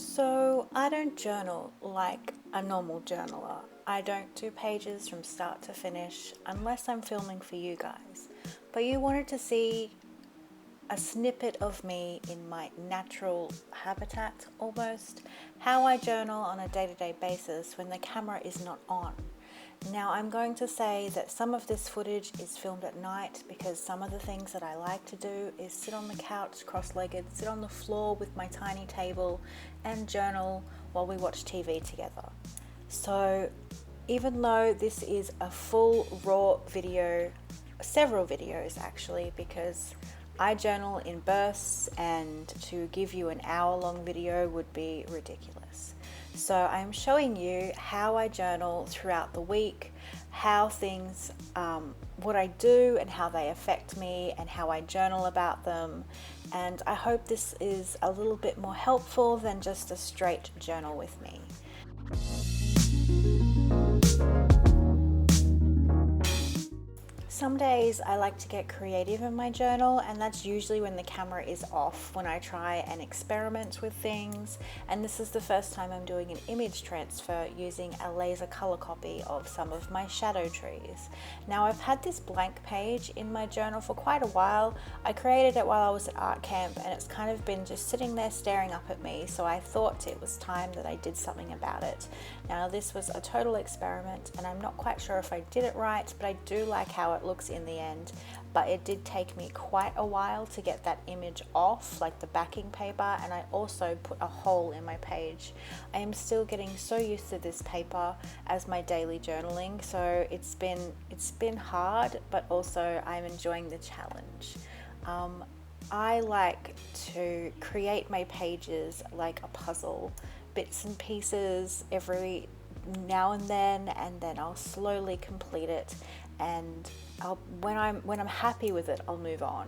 So, I don't journal like a normal journaler. I don't do pages from start to finish unless I'm filming for you guys. But you wanted to see a snippet of me in my natural habitat almost, how I journal on a day to day basis when the camera is not on. Now, I'm going to say that some of this footage is filmed at night because some of the things that I like to do is sit on the couch cross legged, sit on the floor with my tiny table, and journal while we watch TV together. So, even though this is a full raw video, several videos actually, because I journal in bursts and to give you an hour-long video would be ridiculous. So I'm showing you how I journal throughout the week, how things, what I do and how they affect me and how I journal about them. And I hope this is a little bit more helpful than just a straight journal with me. Some days I like to get creative in my journal, and that's usually when the camera is off, when I try and experiment with things. And this is the first time I'm doing an image transfer using a laser color copy of some of my shadow trees. Now, I've had this blank page in my journal for quite a while. I created it while I was at art camp, and it's kind of been just sitting there staring up at me, so I thought it was time that I did something about it. Now, this was a total experiment, and I'm not quite sure if I did it right, but I do like how it looks in the end. But it did take me quite a while to get that image off, like the backing paper, and I also put a hole in my page. I am still getting so used to this paper as my daily journaling, so it's been hard, but also I'm enjoying the challenge. I like to create my pages like a puzzle, bits and pieces every now and then I'll slowly complete it, and when I'm happy with it, I'll move on.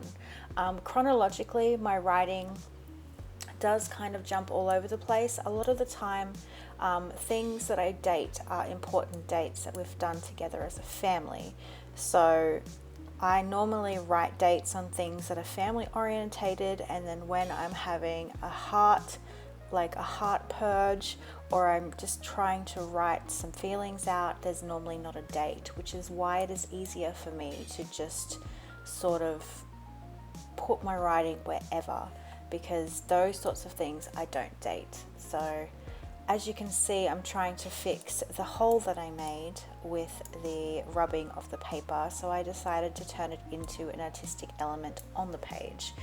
Chronologically, my writing does kind of jump all over the place. A lot of the time, things that I date are important dates that we've done together as a family. So I normally write dates on things that are family orientated, and then when I'm having a heart purge, or I'm just trying to write some feelings out, there's normally not a date, which is why it is easier for me to just sort of put my writing wherever, because those sorts of things I don't date. So as you can see, I'm trying to fix the hole that I made with the rubbing of the paper, so I decided to turn it into an artistic element on the page.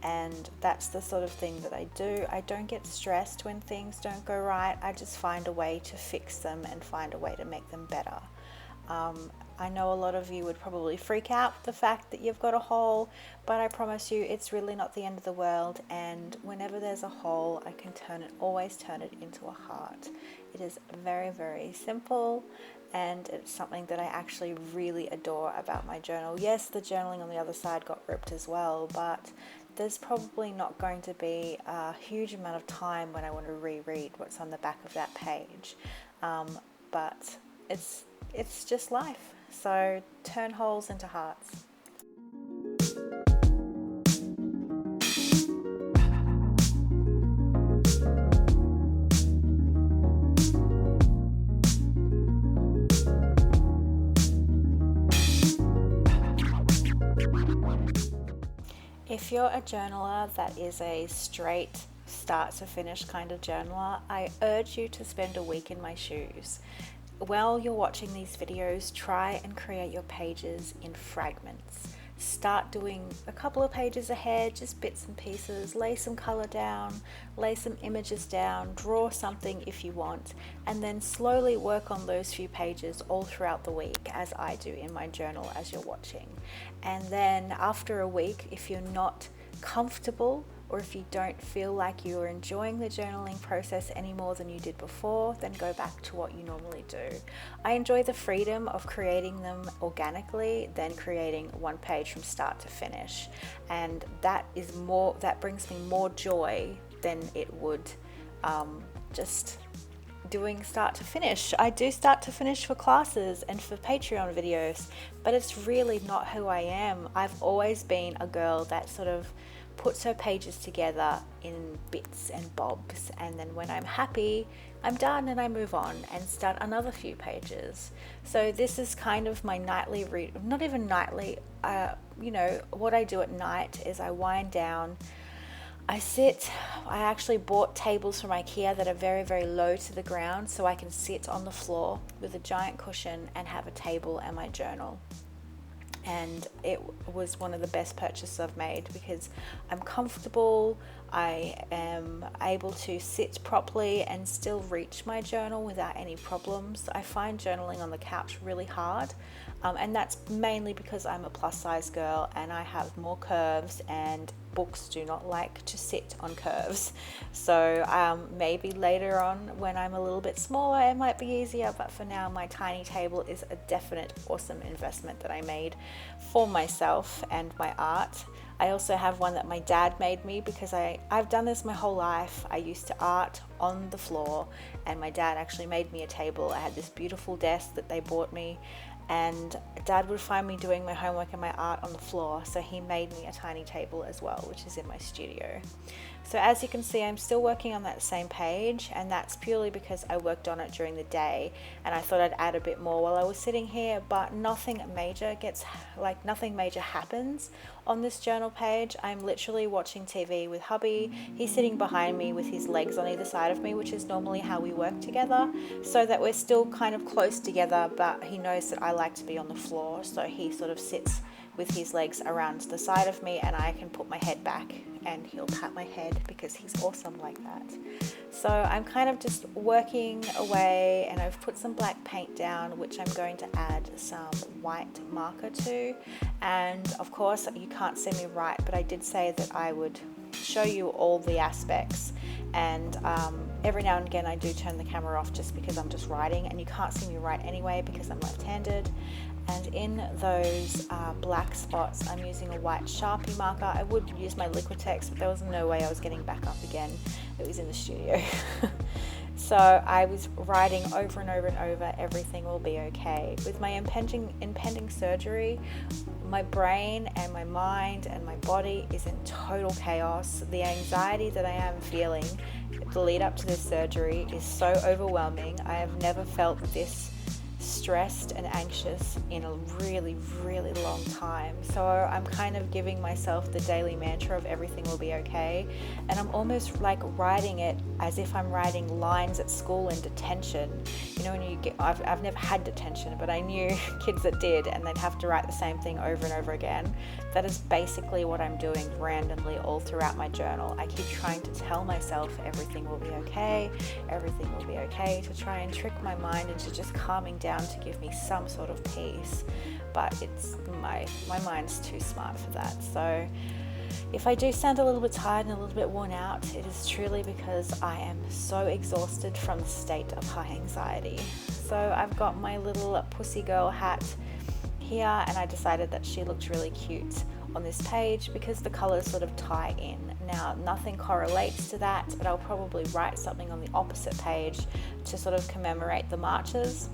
And that's the sort of thing that I do. I don't get stressed when things don't go right. I just find a way to fix them and find a way to make them better. I know a lot of you would probably freak out the fact that you've got a hole, but I promise you it's really not the end of the world, and whenever there's a hole, I can always turn it into a heart. It is very, very simple, and it's something that I actually really adore about my journal. Yes, the journaling on the other side got ripped as well, but there's probably not going to be a huge amount of time when I want to reread what's on the back of that page. But it's just life. So turn holes into hearts. If you're a journaler that is a straight start to finish kind of journaler, I urge you to spend a week in my shoes. While you're watching these videos, try and create your pages in fragments. Start doing a couple of pages ahead, just bits and pieces, lay some color down, lay some images down, draw something if you want, and then slowly work on those few pages all throughout the week, as I do in my journal as you're watching. And then after a week, if you're not comfortable or if you don't feel like you're enjoying the journaling process any more than you did before, then go back to what you normally do. I enjoy the freedom of creating them organically than creating one page from start to finish, and that brings me more joy than it would just doing start to finish. I do start to finish for classes and for Patreon videos, but it's really not who I am. I've always been a girl that sort of puts her pages together in bits and bobs, and then when I'm happy, I'm done and I move on and start another few pages. So this is kind of my nightly not even nightly, what I do at night is I wind down, I sit. I actually bought tables from IKEA that are very, very low to the ground, so I can sit on the floor with a giant cushion and have a table and my journal. And it was one of the best purchases I've made because I'm comfortable, I am able to sit properly and still reach my journal without any problems. I find journaling on the couch really hard, and that's mainly because I'm a plus size girl and I have more curves, and books do not like to sit on curves. So maybe later on when I'm a little bit smaller it might be easier, but for now my tiny table is a definite awesome investment that I made for myself and my art. I also have one that my dad made me because I've done this my whole life. I used to art on the floor, and my dad actually made me a table. I had this beautiful desk that they bought me, and Dad would find me doing my homework and my art on the floor, so he made me a tiny table as well, which is in my studio. So as you can see, I'm still working on that same page, and that's purely because I worked on it during the day and I thought I'd add a bit more while I was sitting here, but nothing major happens on this journal page. I'm literally watching TV with hubby. He's sitting behind me with his legs on either side of me, which is normally how we work together, so that we're still kind of close together, but he knows that I like to be on the floor, so he sort of sits with his legs around the side of me and I can put my head back and he'll pat my head because he's awesome like that. So I'm kind of just working away, and I've put some black paint down, which I'm going to add some white marker to. And of course you can't see me write, but I did say that I would show you all the aspects, and every now and again I do turn the camera off just because I'm just writing, and you can't see me write anyway because I'm left-handed. And in those black spots I'm using a white Sharpie marker. I would use my Liquitex, but there was no way I was getting back up again. It was in the studio. So I was writing over and over and over, everything will be okay. With my impending surgery, my brain and my mind and my body is in total chaos. The anxiety that I am feeling the lead up to this surgery is so overwhelming. I have never felt this stressed and anxious in a really, really long time. So I'm kind of giving myself the daily mantra of everything will be okay, and I'm almost like writing it as if I'm writing lines at school in detention. You know, when you get, I've never had detention, but I knew kids that did, and they'd have to write the same thing over and over again. That is basically what I'm doing randomly all throughout my journal. I keep trying to tell myself everything will be okay, everything will be okay, to try and trick my mind into just calming down to give me some sort of peace, but it's my mind's too smart for that. So if I do sound a little bit tired and a little bit worn out, it is truly because I am so exhausted from the state of high anxiety. So I've got my little pussy girl hat here, and I decided that she looked really cute on this page because the colors sort of tie in. Now, nothing correlates to that, but I'll probably write something on the opposite page to sort of commemorate the marches,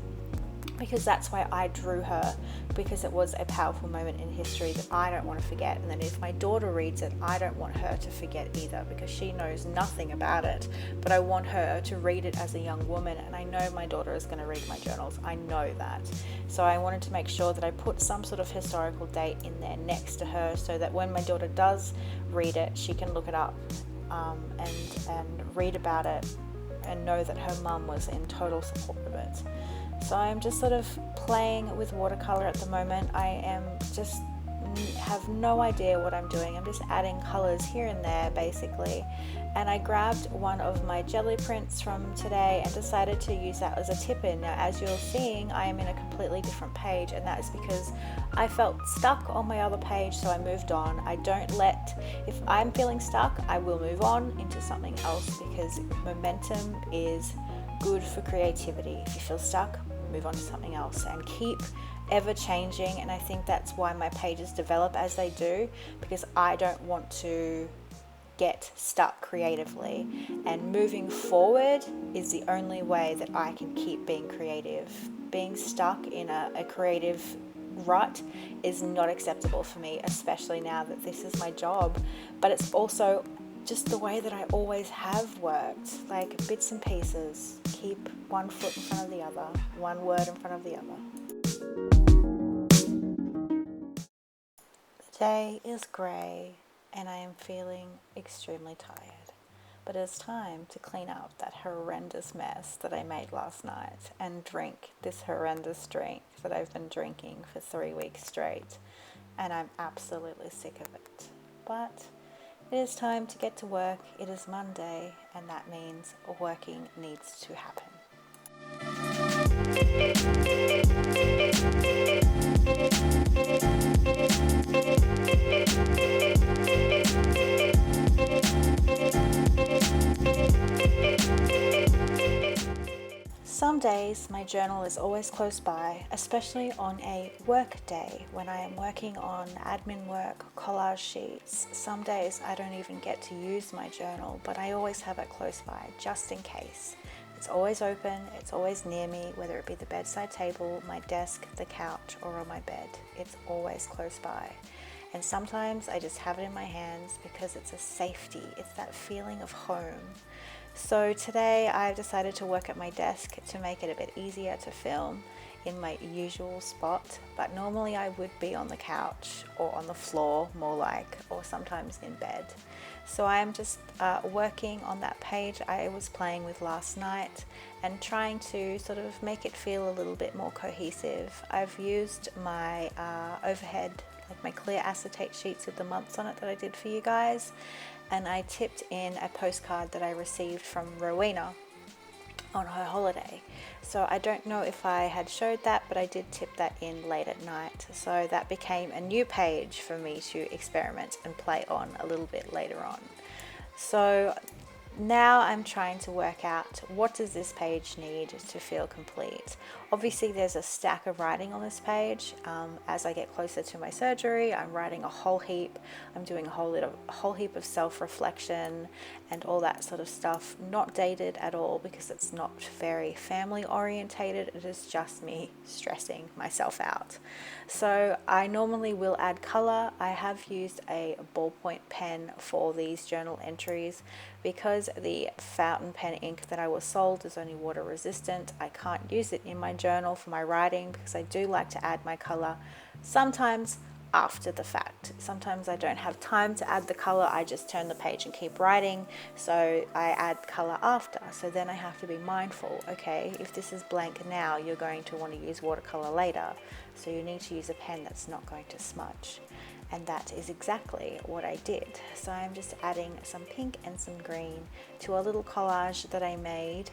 because that's why I drew her, because it was a powerful moment in history that I don't want to forget. And then if my daughter reads it, I don't want her to forget either, because she knows nothing about it, but I want her to read it as a young woman, and I know my daughter is going to read my journals. I know that. So I wanted to make sure that I put some sort of historical date in there next to her, so that when my daughter does read it, she can look it up and read about it and know that her mum was in total support of it. So I'm just sort of playing with watercolor at the moment. I am just have no idea what I'm doing. I'm just adding colors here and there basically. And I grabbed one of my jelly prints from today and decided to use that as a tip-in. Now, as you're seeing, I am in a completely different page, and that is because I felt stuck on my other page, so I moved on. If I'm feeling stuck, I will move on into something else, because momentum is good for creativity. If you feel stuck, move on to something else and keep ever changing. And I think that's why my pages develop as they do, because I don't want to get stuck creatively, and moving forward is the only way that I can keep being creative. Being stuck in a creative rut is not acceptable for me, especially now that this is my job. But it's also just the way that I always have worked, like bits and pieces. Keep one foot in front of the other, one word in front of the other. The day is grey and I am feeling extremely tired. But it's time to clean up that horrendous mess that I made last night and drink this horrendous drink that I've been drinking for 3 weeks straight. And I'm absolutely sick of it. But it is time to get to work. It is Monday, and that means working needs to happen. Some days my journal is always close by, especially on a work day when I am working on admin work, collage sheets. Some days I don't even get to use my journal, but I always have it close by just in case. It's always open, it's always near me, whether it be the bedside table, my desk, the couch, or on my bed. It's always close by. And sometimes I just have it in my hands because it's a safety, it's that feeling of home. So today I've decided to work at my desk to make it a bit easier to film in my usual spot, but normally I would be on the couch or on the floor more like, or sometimes in bed. So I am just working on that page I was playing with last night and trying to sort of make it feel a little bit more cohesive. I've used my overhead, like my clear acetate sheets with the months on it that I did for you guys, and I tipped in a postcard that I received from Rowena on her holiday. So I don't know if I had showed that, but I did tip that in late at night. So that became a new page for me to experiment and play on a little bit later on. So now I'm trying to work out, what does this page need to feel complete? Obviously there's a stack of writing on this page. As I get closer to my surgery, I'm writing a whole heap. I'm doing a whole heap of self-reflection and all that sort of stuff. Not dated at all because it's not very family orientated. It is just me stressing myself out. So I normally will add color. I have used a ballpoint pen for these journal entries because the fountain pen ink that I was sold is only water resistant. I can't use it in my journal for my writing because I do like to add my color sometimes after the fact. Sometimes I don't have time to add the color, I just turn the page and keep writing, so I add color after. So then I have to be mindful, okay, if this is blank now, you're going to want to use watercolor later, so you need to use a pen that's not going to smudge. And that is exactly what I did. So I'm just adding some pink and some green to a little collage that I made,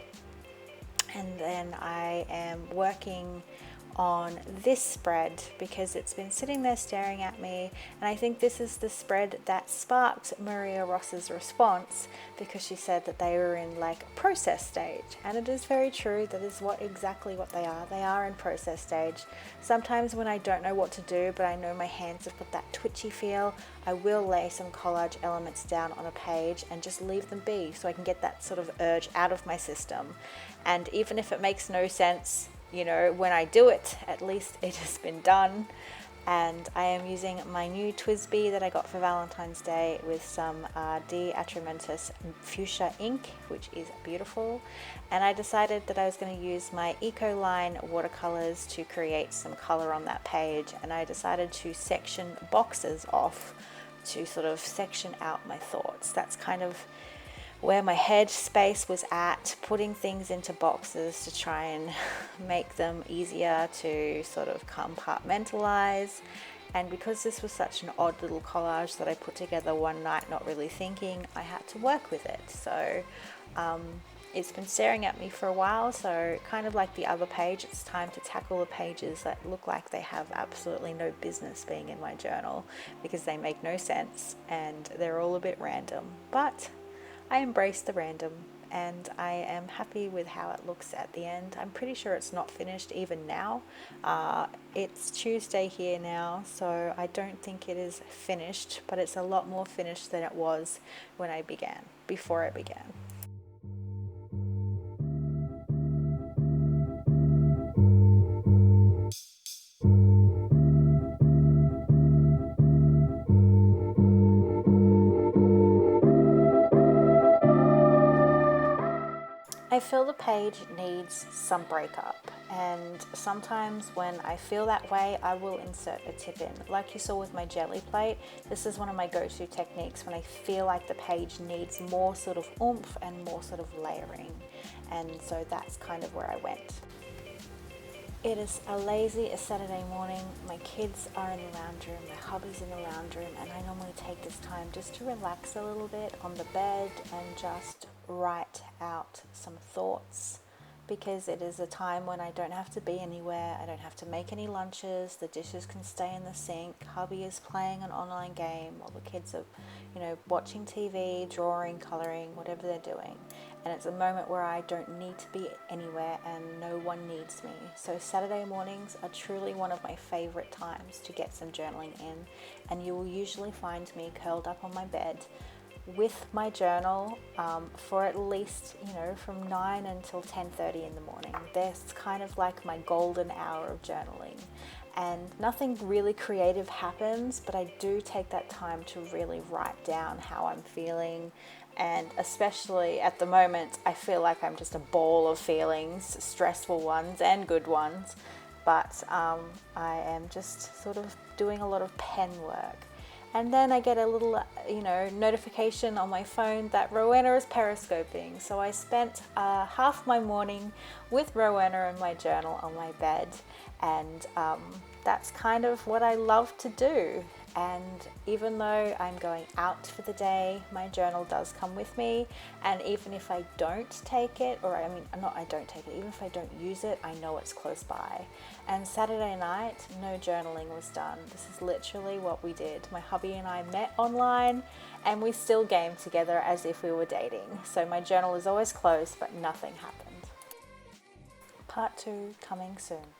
and then I am working on this spread because it's been sitting there staring at me, and I think this is the spread that sparked Maria Ross's response because she said that they were in like process stage, and it is very true. That is exactly what they are in process stage. Sometimes when I don't know what to do but I know my hands have got that twitchy feel, I will lay some collage elements down on a page and just leave them be so I can get that sort of urge out of my system. And even if it makes no sense, you know, when I do it, at least it has been done. And I am using my new TWSBI that I got for Valentine's Day with some D. Atramentis fuchsia ink, which is beautiful. And I decided that I was going to use my Ecoline watercolors to create some color on that page. And I decided to section boxes off to sort of section out my thoughts. That's kind of where my head space was at, putting things into boxes to try and make them easier to sort of compartmentalize. And because this was such an odd little collage that I put together one night not really thinking, I had to work with it. So it's been staring at me for a while, so kind of like the other page, it's time to tackle the pages that look like they have absolutely no business being in my journal because they make no sense and they're all a bit random. But I embrace the random and I am happy with how it looks at the end. I'm pretty sure it's not finished even now. It's Tuesday here now, so I don't think it is finished, but it's a lot more finished than it was when I began, before I began. I feel the page needs some breakup, and sometimes when I feel that way, I will insert a tip in. Like you saw with my jelly plate, this is one of my go-to techniques when I feel like the page needs more sort of oomph and more sort of layering, and so that's kind of where I went. It is a Saturday morning. My kids are in the lounge room, my hubby's in the lounge room, and I normally take this time just to relax a little bit on the bed and just write out some thoughts, because it is a time when I don't have to be anywhere, I don't have to make any lunches, the dishes can stay in the sink, hubby is playing an online game while the kids are, watching TV, drawing, coloring, whatever they're doing. And it's a moment where I don't need to be anywhere and no one needs me. So Saturday mornings are truly one of my favorite times to get some journaling in, and you will usually find me curled up on my bed with my journal for at least, from 9 until 10:30 in the morning. That's kind of like my golden hour of journaling. And nothing really creative happens, but I do take that time to really write down how I'm feeling. And especially at the moment, I feel like I'm just a ball of feelings, stressful ones and good ones. But I am just sort of doing a lot of pen work. And then I get a little, notification on my phone that Rowena is periscoping. So I spent half my morning with Rowena in my journal on my bed. And that's kind of what I love to do. And even though I'm going out for the day, my journal does come with me. And even if I don't take it, even if I don't use it, I know it's close by. And Saturday night, no journaling was done. This is literally what we did. My hubby and I met online and we still gamed together as if we were dating. So my journal is always closed, but nothing happened. Part 2 coming soon.